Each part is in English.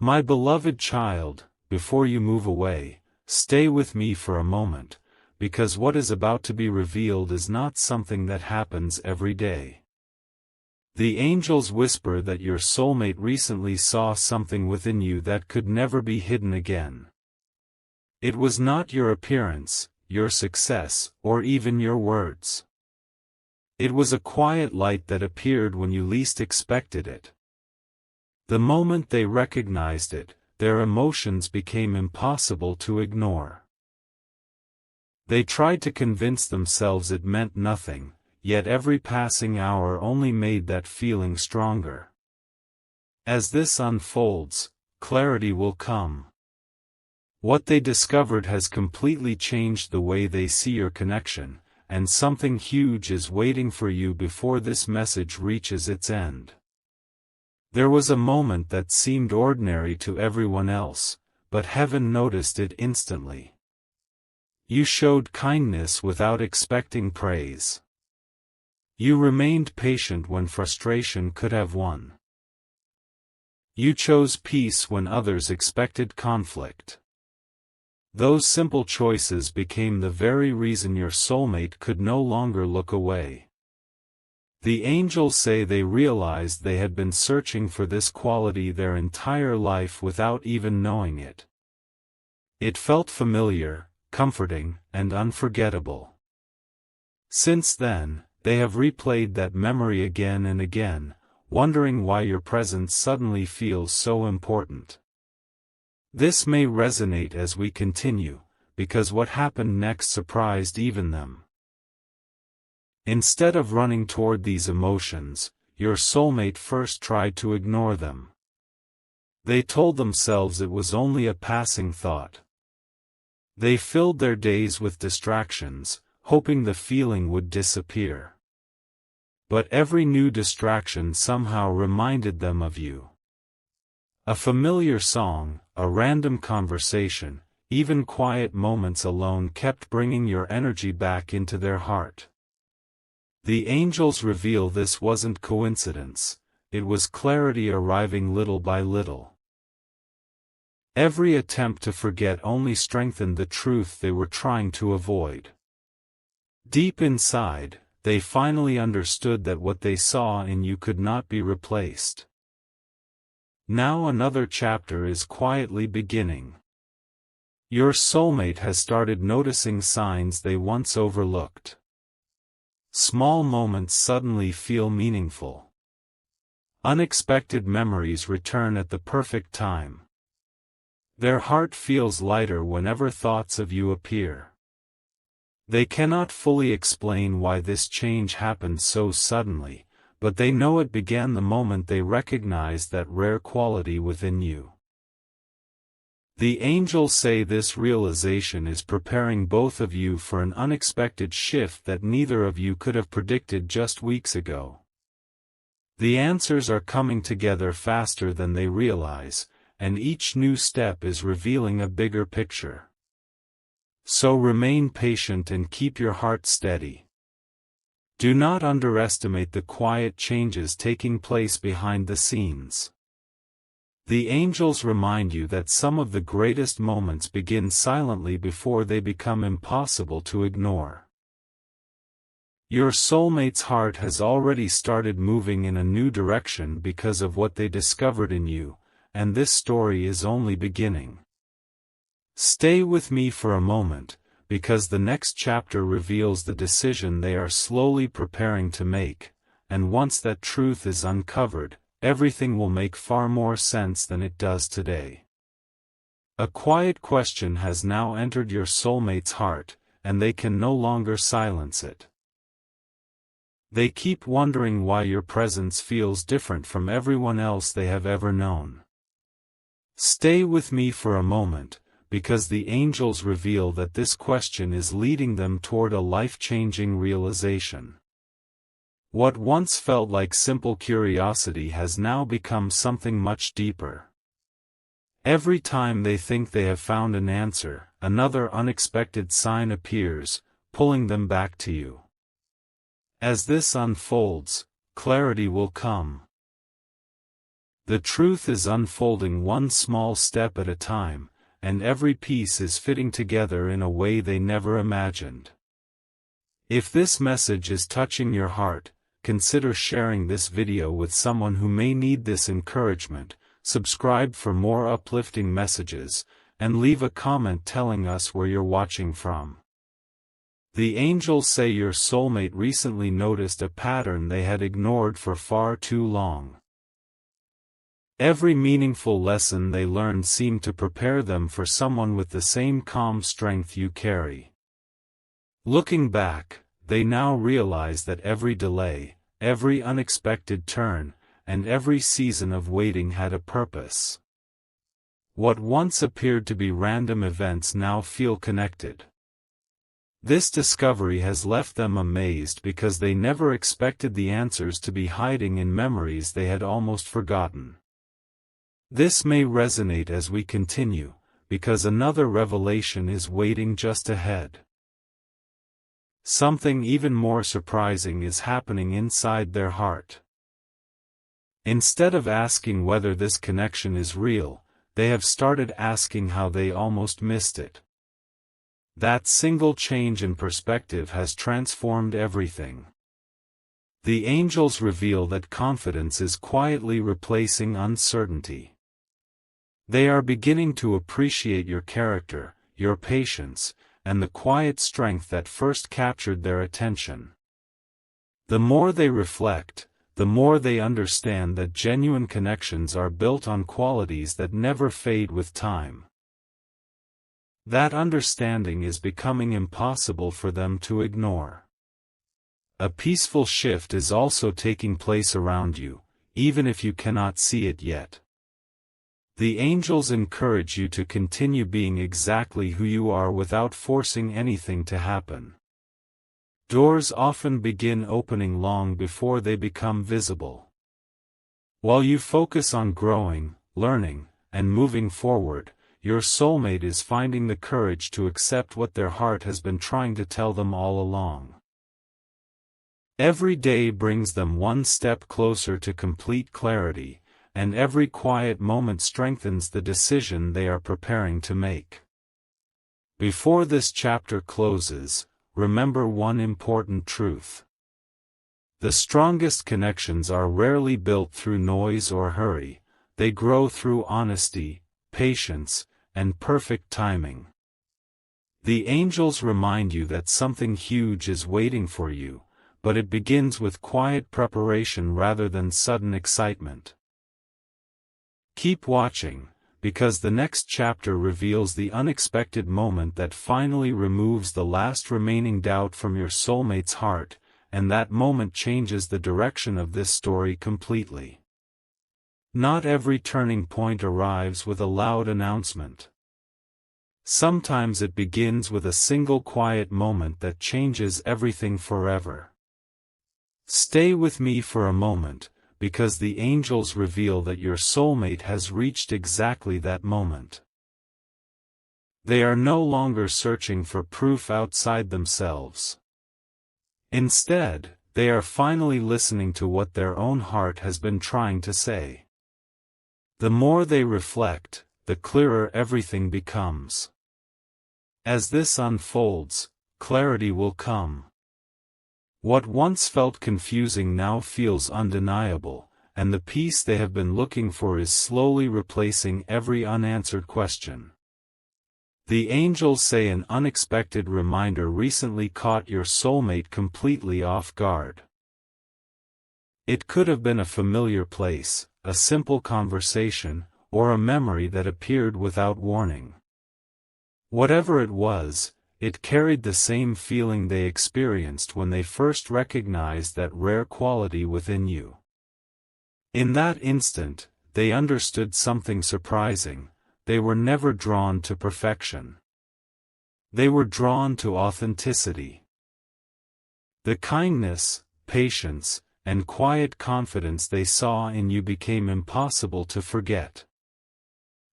My beloved child, before you move away, stay with me for a moment, because what is about to be revealed is not something that happens every day. The angels whisper that your soulmate recently saw something within you that could never be hidden again. It was not your appearance, your success, or even your words. It was a quiet light that appeared when you least expected it. The moment they recognized it, their emotions became impossible to ignore. They tried to convince themselves it meant nothing, yet every passing hour only made that feeling stronger. As this unfolds, clarity will come. What they discovered has completely changed the way they see your connection, and something huge is waiting for you before this message reaches its end. There was a moment that seemed ordinary to everyone else, but heaven noticed it instantly. You showed kindness without expecting praise. You remained patient when frustration could have won. You chose peace when others expected conflict. Those simple choices became the very reason your soulmate could no longer look away. The angels say they realized they had been searching for this quality their entire life without even knowing it. It felt familiar, comforting, and unforgettable. Since then, they have replayed that memory again and again, wondering why your presence suddenly feels so important. This may resonate as we continue, because what happened next surprised even them. Instead of running toward these emotions, your soulmate first tried to ignore them. They told themselves it was only a passing thought. They filled their days with distractions, hoping the feeling would disappear. But every new distraction somehow reminded them of you. A familiar song, a random conversation, even quiet moments alone kept bringing your energy back into their heart. The angels reveal this wasn't coincidence, it was clarity arriving little by little. Every attempt to forget only strengthened the truth they were trying to avoid. Deep inside, they finally understood that what they saw in you could not be replaced. Now another chapter is quietly beginning. Your soulmate has started noticing signs they once overlooked. Small moments suddenly feel meaningful. Unexpected memories return at the perfect time. Their heart feels lighter whenever thoughts of you appear. They cannot fully explain why this change happened so suddenly, but they know it began the moment they recognized that rare quality within you. The angels say this realization is preparing both of you for an unexpected shift that neither of you could have predicted just weeks ago. The answers are coming together faster than they realize, and each new step is revealing a bigger picture. So remain patient and keep your heart steady. Do not underestimate the quiet changes taking place behind the scenes. The angels remind you that some of the greatest moments begin silently before they become impossible to ignore. Your soulmate's heart has already started moving in a new direction because of what they discovered in you, and this story is only beginning. Stay with me for a moment, because the next chapter reveals the decision they are slowly preparing to make, and once that truth is uncovered, everything will make far more sense than it does today. A quiet question has now entered your soulmate's heart, and they can no longer silence it. They keep wondering why your presence feels different from everyone else they have ever known. Stay with me for a moment, because the angels reveal that this question is leading them toward a life-changing realization. What once felt like simple curiosity has now become something much deeper. Every time they think they have found an answer, another unexpected sign appears, pulling them back to you. As this unfolds, clarity will come. The truth is unfolding one small step at a time, and every piece is fitting together in a way they never imagined. If this message is touching your heart, consider sharing this video with someone who may need this encouragement. Subscribe for more uplifting messages, and leave a comment telling us where you're watching from. The angels say your soulmate recently noticed a pattern they had ignored for far too long. Every meaningful lesson they learned seemed to prepare them for someone with the same calm strength you carry. Looking back, they now realize that every delay, every unexpected turn, and every season of waiting had a purpose. What once appeared to be random events now feel connected. This discovery has left them amazed because they never expected the answers to be hiding in memories they had almost forgotten. This may resonate as we continue, because another revelation is waiting just ahead. Something even more surprising is happening inside their heart. Instead of asking whether this connection is real, they have started asking how they almost missed it. That single change in perspective has transformed everything. The angels reveal that confidence is quietly replacing uncertainty. They are beginning to appreciate your character, your patience, and the quiet strength that first captured their attention. The more they reflect, the more they understand that genuine connections are built on qualities that never fade with time. That understanding is becoming impossible for them to ignore. A peaceful shift is also taking place around you, even if you cannot see it yet. The angels encourage you to continue being exactly who you are without forcing anything to happen. Doors often begin opening long before they become visible. While you focus on growing, learning, and moving forward, your soulmate is finding the courage to accept what their heart has been trying to tell them all along. Every day brings them one step closer to complete clarity, and every quiet moment strengthens the decision they are preparing to make. Before this chapter closes, remember one important truth. The strongest connections are rarely built through noise or hurry, they grow through honesty, patience, and perfect timing. The angels remind you that something huge is waiting for you, but it begins with quiet preparation rather than sudden excitement. Keep watching, because the next chapter reveals the unexpected moment that finally removes the last remaining doubt from your soulmate's heart, and that moment changes the direction of this story completely. Not every turning point arrives with a loud announcement. Sometimes it begins with a single quiet moment that changes everything forever. Stay with me for a moment, because the angels reveal that your soulmate has reached exactly that moment. They are no longer searching for proof outside themselves. Instead, they are finally listening to what their own heart has been trying to say. The more they reflect, the clearer everything becomes. As this unfolds, clarity will come. What once felt confusing now feels undeniable, and the peace they have been looking for is slowly replacing every unanswered question. The angels say an unexpected reminder recently caught your soulmate completely off guard. It could have been a familiar place, a simple conversation, or a memory that appeared without warning. Whatever it was, it carried the same feeling they experienced when they first recognized that rare quality within you. In that instant, they understood something surprising: they were never drawn to perfection. They were drawn to authenticity. The kindness, patience, and quiet confidence they saw in you became impossible to forget.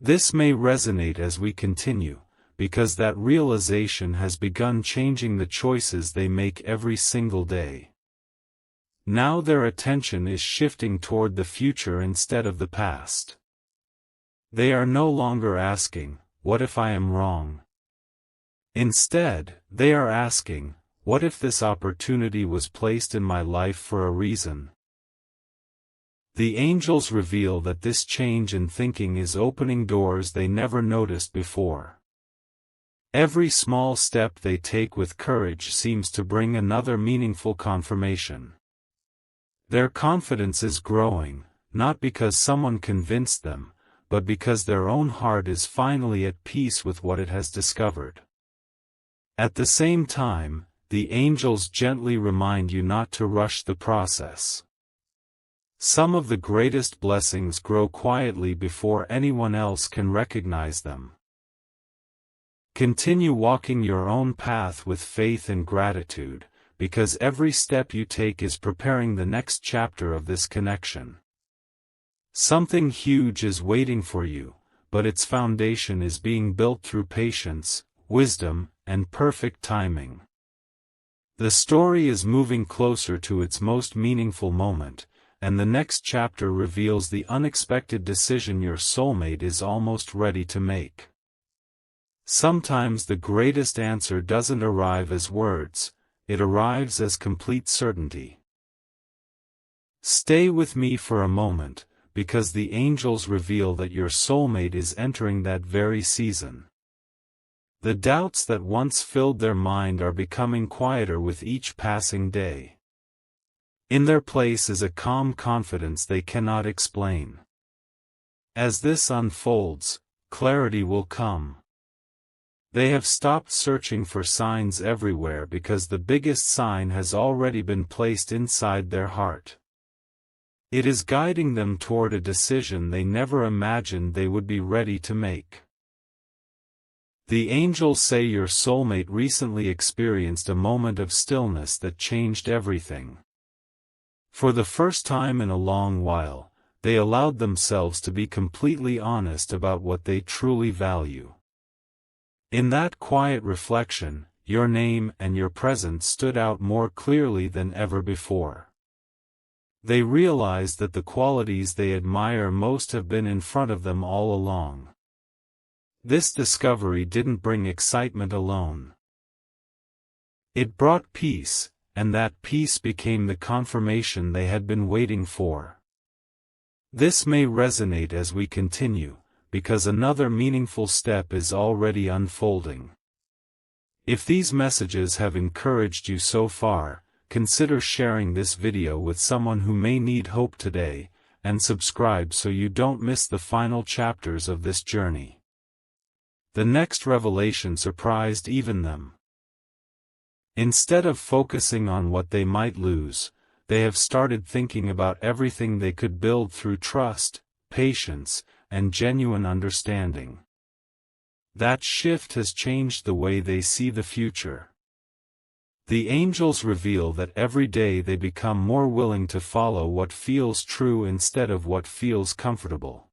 This may resonate as we continue, because that realization has begun changing the choices they make every single day. Now their attention is shifting toward the future instead of the past. They are no longer asking, "What if I am wrong?" Instead, they are asking, "What if this opportunity was placed in my life for a reason?" The angels reveal that this change in thinking is opening doors they never noticed before. Every small step they take with courage seems to bring another meaningful confirmation. Their confidence is growing, not because someone convinced them, but because their own heart is finally at peace with what it has discovered. At the same time, the angels gently remind you not to rush the process. Some of the greatest blessings grow quietly before anyone else can recognize them. Continue walking your own path with faith and gratitude, because every step you take is preparing the next chapter of this connection. Something huge is waiting for you, but its foundation is being built through patience, wisdom, and perfect timing. The story is moving closer to its most meaningful moment, and the next chapter reveals the unexpected decision your soulmate is almost ready to make. Sometimes the greatest answer doesn't arrive as words, it arrives as complete certainty. Stay with me for a moment, because the angels reveal that your soulmate is entering that very season. The doubts that once filled their mind are becoming quieter with each passing day. In their place is a calm confidence they cannot explain. As this unfolds, clarity will come. They have stopped searching for signs everywhere because the biggest sign has already been placed inside their heart. It is guiding them toward a decision they never imagined they would be ready to make. The angels say your soulmate recently experienced a moment of stillness that changed everything. For the first time in a long while, they allowed themselves to be completely honest about what they truly value. In that quiet reflection, your name and your presence stood out more clearly than ever before. They realized that the qualities they admire most have been in front of them all along. This discovery didn't bring excitement alone. It brought peace, and that peace became the confirmation they had been waiting for. This may resonate as we continue, because another meaningful step is already unfolding. If these messages have encouraged you so far, consider sharing this video with someone who may need hope today, and subscribe so you don't miss the final chapters of this journey. The next revelation surprised even them. Instead of focusing on what they might lose, they have started thinking about everything they could build through trust, patience, and genuine understanding. That shift has changed the way they see the future. The angels reveal that every day they become more willing to follow what feels true instead of what feels comfortable.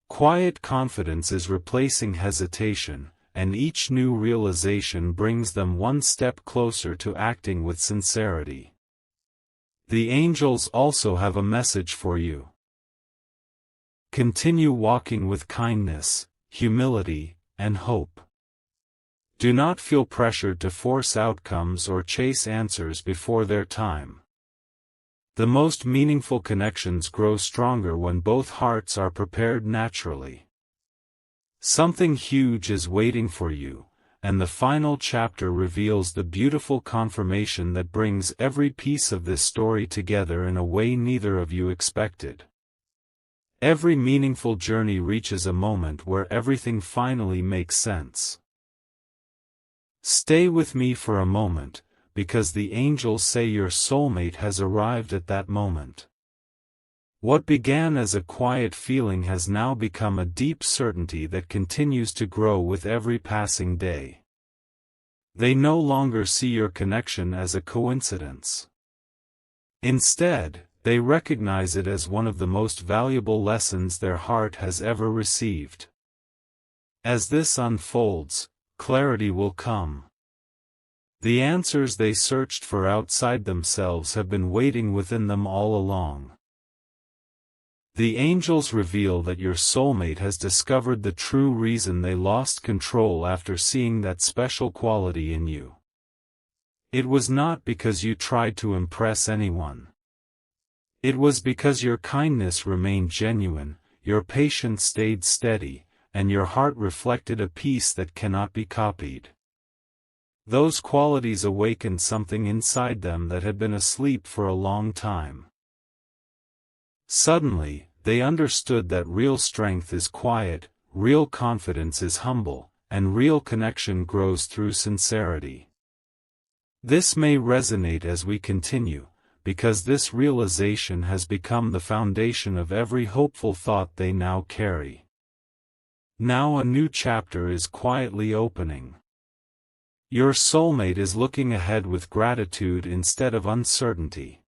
Quiet confidence is replacing hesitation, and each new realization brings them one step closer to acting with sincerity. The angels also have a message for you. Continue walking with kindness, humility, and hope. Do not feel pressured to force outcomes or chase answers before their time. The most meaningful connections grow stronger when both hearts are prepared naturally. Something huge is waiting for you, and the final chapter reveals the beautiful confirmation that brings every piece of this story together in a way neither of you expected. Every meaningful journey reaches a moment where everything finally makes sense. Stay with me for a moment, because the angels say your soulmate has arrived at that moment. What began as a quiet feeling has now become a deep certainty that continues to grow with every passing day. They no longer see your connection as a coincidence. Instead, they recognize it as one of the most valuable lessons their heart has ever received. As this unfolds, clarity will come. The answers they searched for outside themselves have been waiting within them all along. The angels reveal that your soulmate has discovered the true reason they lost control after seeing that special quality in you. It was not because you tried to impress anyone. It was because your kindness remained genuine, your patience stayed steady, and your heart reflected a peace that cannot be copied. Those qualities awakened something inside them that had been asleep for a long time. Suddenly, they understood that real strength is quiet, real confidence is humble, and real connection grows through sincerity. This may resonate as we continue, because this realization has become the foundation of every hopeful thought they now carry. Now a new chapter is quietly opening. Your soulmate is looking ahead with gratitude instead of uncertainty.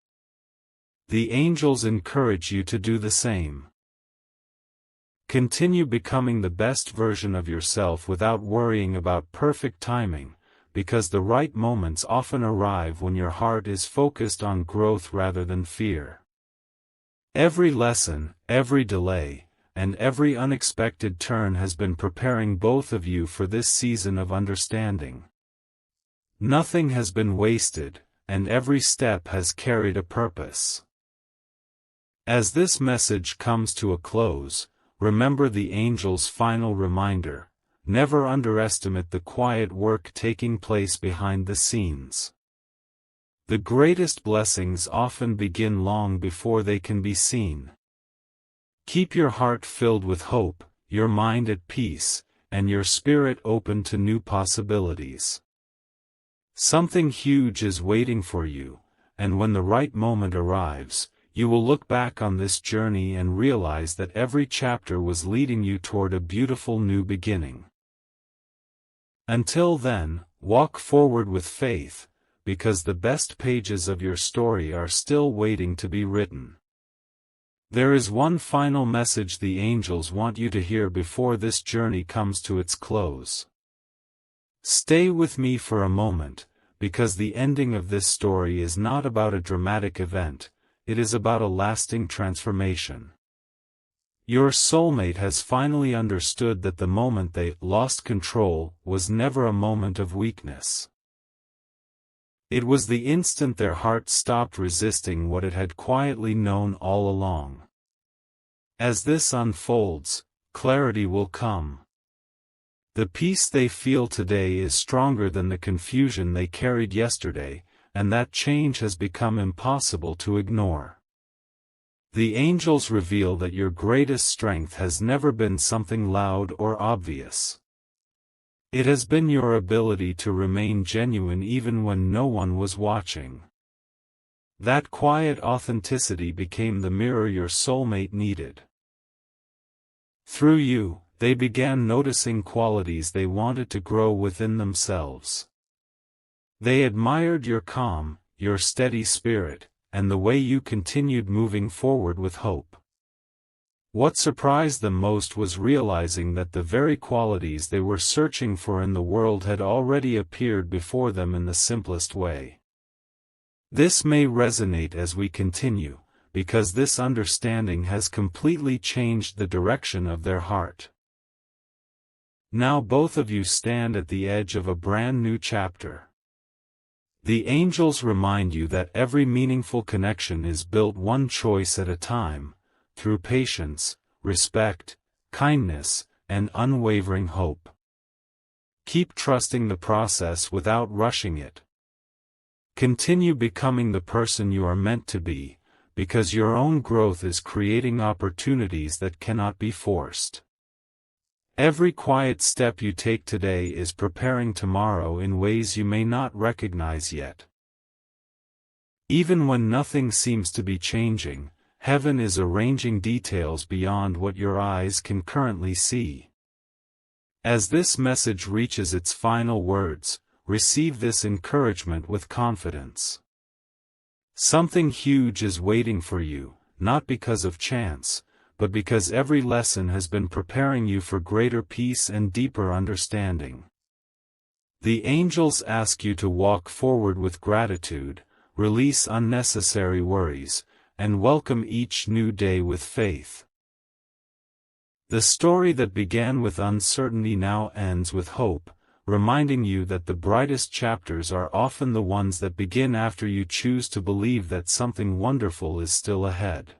The angels encourage you to do the same. Continue becoming the best version of yourself without worrying about perfect timing, because the right moments often arrive when your heart is focused on growth rather than fear. Every lesson, every delay, and every unexpected turn has been preparing both of you for this season of understanding. Nothing has been wasted, and every step has carried a purpose. As this message comes to a close, remember the angel's final reminder: never underestimate the quiet work taking place behind the scenes. The greatest blessings often begin long before they can be seen. Keep your heart filled with hope, your mind at peace, and your spirit open to new possibilities. Something huge is waiting for you, and when the right moment arrives, you will look back on this journey and realize that every chapter was leading you toward a beautiful new beginning. Until then, walk forward with faith, because the best pages of your story are still waiting to be written. There is one final message the angels want you to hear before this journey comes to its close. Stay with me for a moment, because the ending of this story is not about a dramatic event, it is about a lasting transformation. Your soulmate has finally understood that the moment they lost control was never a moment of weakness. It was the instant their heart stopped resisting what it had quietly known all along. As this unfolds, clarity will come. The peace they feel today is stronger than the confusion they carried yesterday, and that change has become impossible to ignore. The angels reveal that your greatest strength has never been something loud or obvious. It has been your ability to remain genuine even when no one was watching. That quiet authenticity became the mirror your soulmate needed. Through you, they began noticing qualities they wanted to grow within themselves. They admired your calm, your steady spirit, and the way you continued moving forward with hope. What surprised them most was realizing that the very qualities they were searching for in the world had already appeared before them in the simplest way. This may resonate as we continue, because this understanding has completely changed the direction of their heart. Now both of you stand at the edge of a brand new chapter. The angels remind you that every meaningful connection is built one choice at a time, through patience, respect, kindness, and unwavering hope. Keep trusting the process without rushing it. Continue becoming the person you are meant to be, because your own growth is creating opportunities that cannot be forced. Every quiet step you take today is preparing tomorrow in ways you may not recognize yet. Even when nothing seems to be changing, heaven is arranging details beyond what your eyes can currently see. As this message reaches its final words, receive this encouragement with confidence. Something huge is waiting for you, not because of chance, but because every lesson has been preparing you for greater peace and deeper understanding. The angels ask you to walk forward with gratitude, release unnecessary worries, and welcome each new day with faith. The story that began with uncertainty now ends with hope, reminding you that the brightest chapters are often the ones that begin after you choose to believe that something wonderful is still ahead.